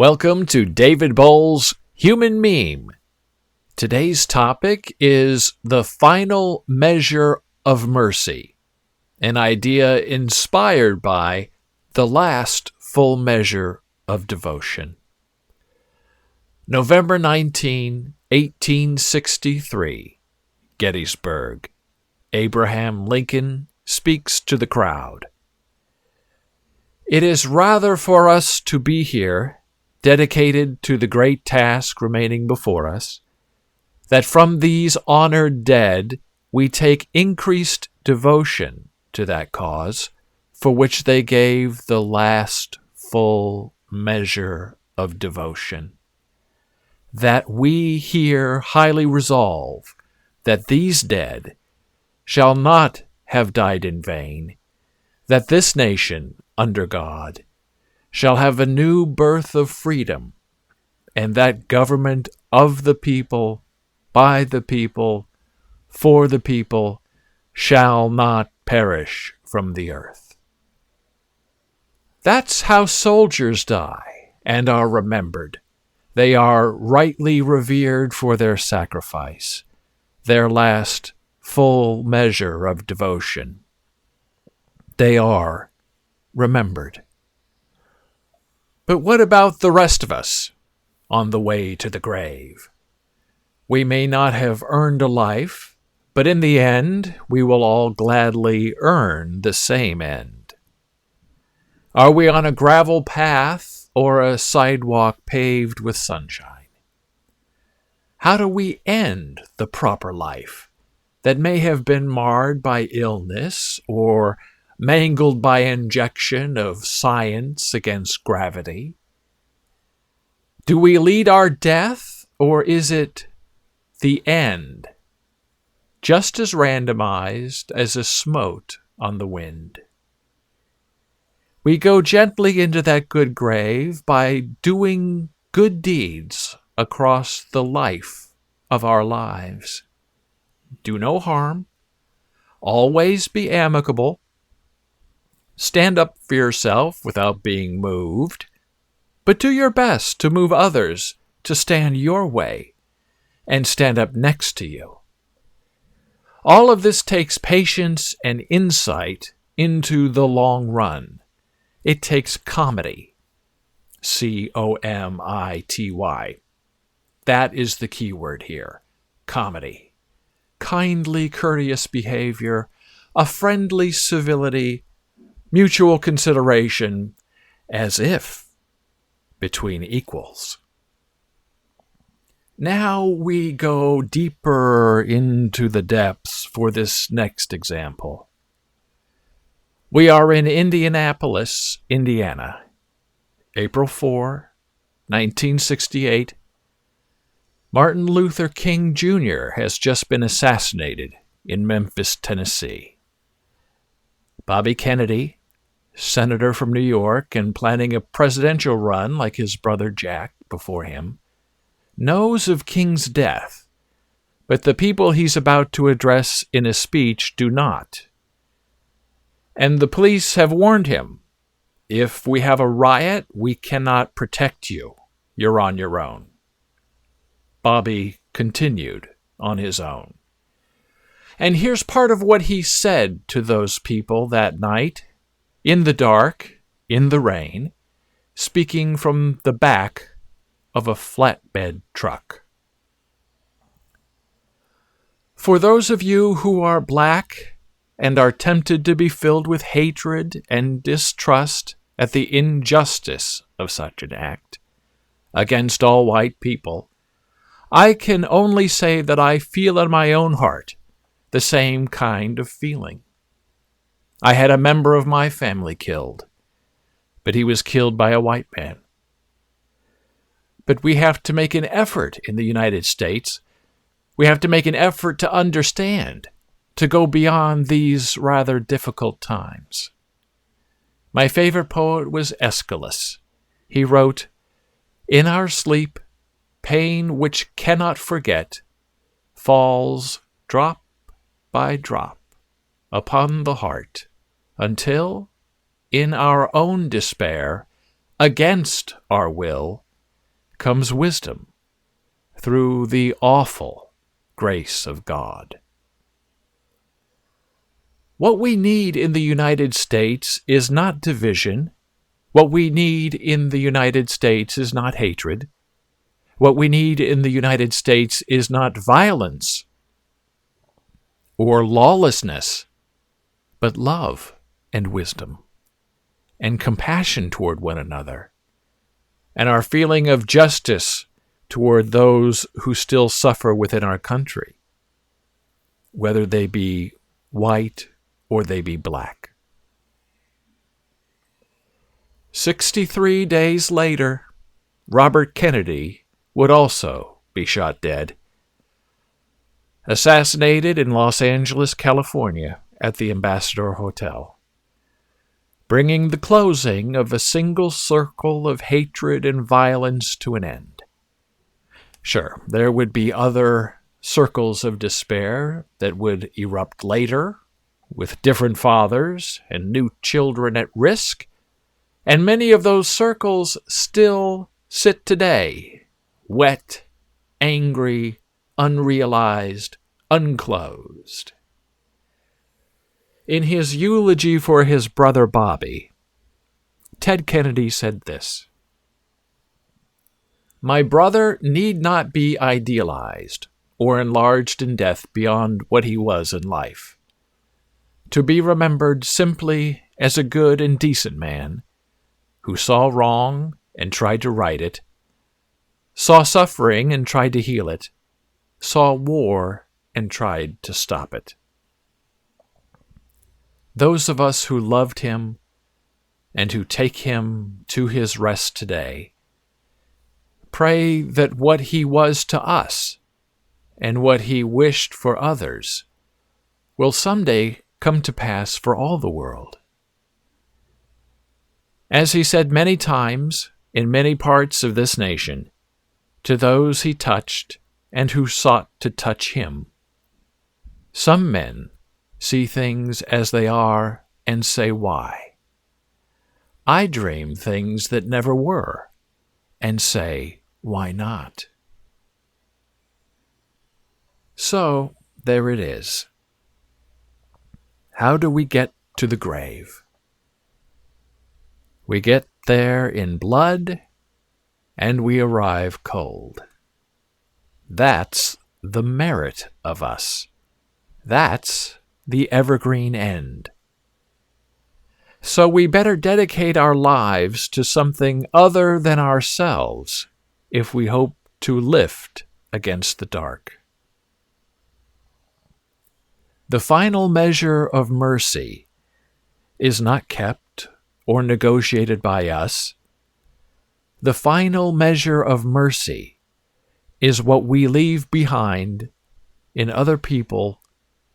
Welcome to David Boles' Human Meme. Today's topic is the final measure of mercy, an idea inspired by the last full measure of devotion. November 19, 1863, Gettysburg. Abraham Lincoln speaks to the crowd. It is rather for us to be here, dedicated to the great task remaining before us, that from these honored dead we take increased devotion to that cause for which they gave the last full measure of devotion. That we here highly resolve that these dead shall not have died in vain, that this nation, under God, shall have a new birth of freedom, and that government of the people, by the people, for the people, shall not perish from the earth. That's how soldiers die and are remembered. They are rightly revered for their sacrifice, their last full measure of devotion. They are remembered. But what about the rest of us on the way to the grave? We may not have earned a life, but in the end, we will all gladly earn the same end. Are we on a gravel path or a sidewalk paved with sunshine? How do we end the proper life that may have been marred by illness or mangled by injection of science against gravity? Do we lead our death, or is it the end, just as randomized as a smote on the wind? We go gently into that good grave by doing good deeds across the life of our lives. Do no harm, always be amicable, stand up for yourself without being moved, but do your best to move others to stand your way and stand up next to you. All of this takes patience and insight into the long run. It takes comity. C-O-M-I-T-Y. That is the key word here. Comity. Kindly, courteous behavior, a friendly civility, mutual consideration, as if between equals. Now we go deeper into the depths for this next example. We are in Indianapolis, Indiana. April 4, 1968. Martin Luther King Jr. has just been assassinated in Memphis, Tennessee. Bobby Kennedy, senator from New York and planning a presidential run like his brother Jack before him, knows of King's death, but the people he's about to address in a speech do not. And the police have warned him, if we have a riot, we cannot protect you. You're on your own. Bobby continued on his own. And here's part of what he said to those people that night, in the dark, in the rain, speaking from the back of a flatbed truck. For those of you who are black and are tempted to be filled with hatred and distrust at the injustice of such an act against all white people, I can only say that I feel in my own heart the same kind of feeling. I had a member of my family killed, but he was killed by a white man. But we have to make an effort in the United States. We have to make an effort to understand, to go beyond these rather difficult times. My favorite poet was Aeschylus. He wrote, "In our sleep, pain which cannot forget falls drop by drop upon the heart, until, in our own despair, against our will, comes wisdom through the awful grace of God. What we need in the United States is not division. What we need in the United States is not hatred. What we need in the United States is not violence or lawlessness, but love and wisdom and compassion toward one another, and our feeling of justice toward those who still suffer within our country, whether they be white or they be black. 63 days later, Robert Kennedy would also be shot dead, assassinated in Los Angeles, California, at the Ambassador Hotel, bringing the closing of a single circle of hatred and violence to an end. Sure, there would be other circles of despair that would erupt later, with different fathers and new children at risk, and many of those circles still sit today, wet, angry, unrealized, unclosed. In his eulogy for his brother Bobby, Ted Kennedy said this: "My brother need not be idealized or enlarged in death beyond what he was in life. To be remembered simply as a good and decent man who saw wrong and tried to right it, saw suffering and tried to heal it, saw war and tried to stop it. Those of us who loved him and who take him to his rest today pray that what he was to us and what he wished for others will someday come to pass for all the world. As he said many times in many parts of this nation, to those he touched and who sought to touch him, some men see things as they are and say, 'Why?' I dream things that never were and say, 'Why not?' So, there it is. How do we get to the grave? We get there in blood, and we arrive cold. That's the merit of us. That's the evergreen end. So we better dedicate our lives to something other than ourselves if we hope to lift against the dark. The final measure of mercy is not kept or negotiated by us. The final measure of mercy is what we leave behind in other people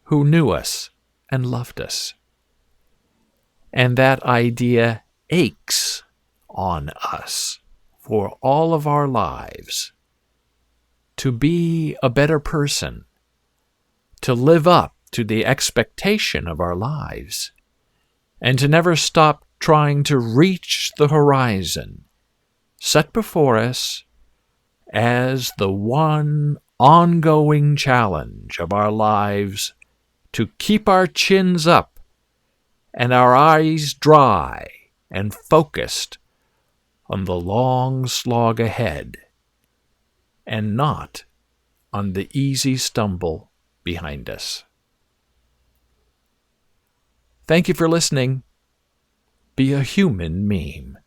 who knew us and loved us. And that idea aches on us for all of our lives. To be a better person, to live up to the expectation of our lives, and to never stop trying to reach the horizon set before us as the one ongoing challenge of our lives, to keep our chins up and our eyes dry and focused on the long slog ahead, and not on the easy stumble behind us. Thank you for listening. Be a human meme.